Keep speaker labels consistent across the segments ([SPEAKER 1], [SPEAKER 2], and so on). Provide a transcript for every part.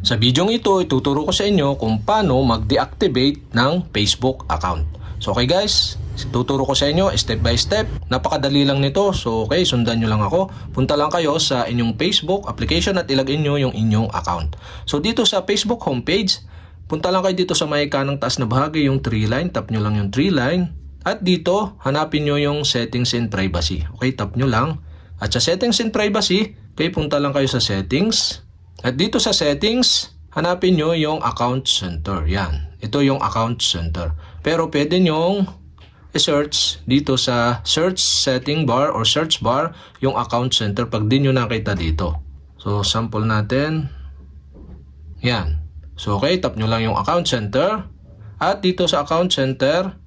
[SPEAKER 1] Sa bidyong ito, ituturo ko sa inyo kung paano mag-deactivate ng Facebook account. So okay guys, tuturo ko sa inyo step by step. Napakadali lang nito. So okay, sundan nyo lang ako. Punta lang kayo sa inyong Facebook application at ilagin nyo yung inyong account. So dito sa Facebook homepage, punta lang kayo dito sa may kanang taas na bahagi, yung 3 line. Tap nyo lang yung 3 line. At dito, hanapin nyo yung settings and privacy. Okay, tap nyo lang. At sa settings and privacy, okay, punta lang kayo sa settings. At dito sa settings, hanapin nyo yung account center. Yan. Ito yung account center. Pero pwede nyong i-search dito sa search setting bar or search bar yung account center pag di nyo nakita dito. So, sample natin. Yan. So, okay, tap nyo lang yung account center. At dito sa account center,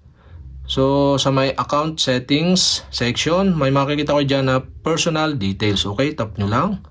[SPEAKER 1] so sa may account settings section, may makikita ko dyan na personal details. Okay, tap nyo lang.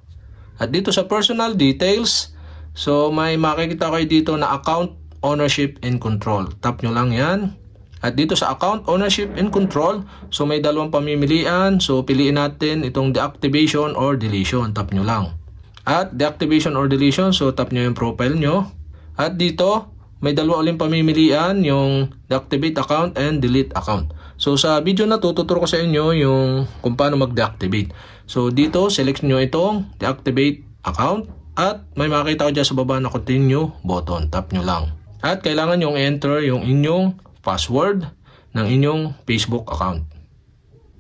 [SPEAKER 1] At dito sa personal details, so may makikita kayo dito na account ownership and control. Tap nyo lang yan. At dito sa account ownership and control, so may dalawang pamimilian. So piliin natin itong deactivation or deletion. Tap nyo lang. At deactivation or deletion, so tap nyo yung profile nyo. At dito, may dalawa uling pamimilian, yung deactivate account and delete account. So sa video na to, tuturo ko sa inyo yung kung paano mag-deactivate. So dito, select nyo itong deactivate account at may makita ko dyan sa baba na continue button. Tap nyo lang. At kailangan nyo enter yung inyong password ng inyong Facebook account.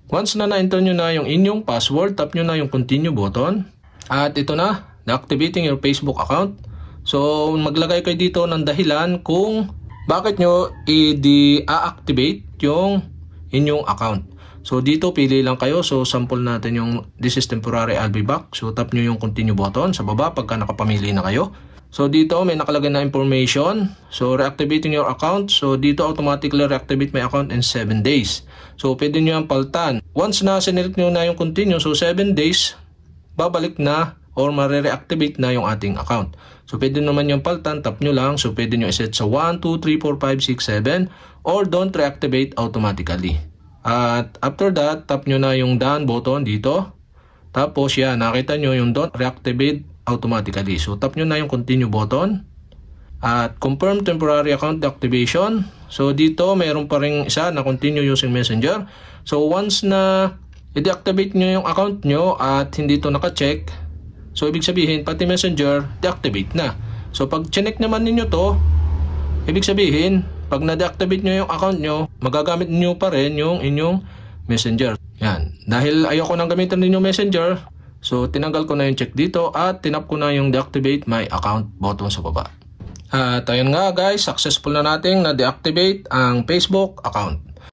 [SPEAKER 1] Once na na-enter nyo na yung inyong password, tap nyo na yung continue button. At ito na, deactivating your Facebook account. So, maglagay kayo dito ng dahilan kung bakit nyo i-deactivate yung inyong account. So, dito pili lang kayo. So, sample natin yung this is temporary, I'll be back. So, tap nyo yung continue button sa baba pagka nakapamili na kayo. So, dito may nakalagay na information. So, reactivating your account. So, dito automatically reactivate my account in 7 days. So, pwede nyo yung paltan. Once na sinelect nyo na yung continue, so 7 days, babalik na or mare-reactivate na yung ating account. So, pwede naman yung paltan, tap nyo lang. So, pwede nyo iset sa 1, 2, 3, 4, 5, 6, 7 or don't reactivate automatically. At after that, tap nyo na yung done button dito. Tapos yan, nakita nyo yung don't reactivate automatically. So, tap nyo na yung continue button. At confirm temporary account deactivation. So, dito mayroon pa rin isa na continue using messenger. So, once na i-deactivate nyo yung account nyo at hindi to naka-check, so, ibig sabihin, pati messenger, deactivate na. So, pag chinek naman ninyo to, ibig sabihin, pag na-deactivate nyo yung account nyo, magagamit nyo pa rin yung inyong messenger. Yan. Dahil ayoko nang gamitin din yung messenger, so, tinanggal ko na yung check dito at tinap ko na yung deactivate my account button sa baba. At ayun nga guys, successful na nating na-deactivate ang Facebook account.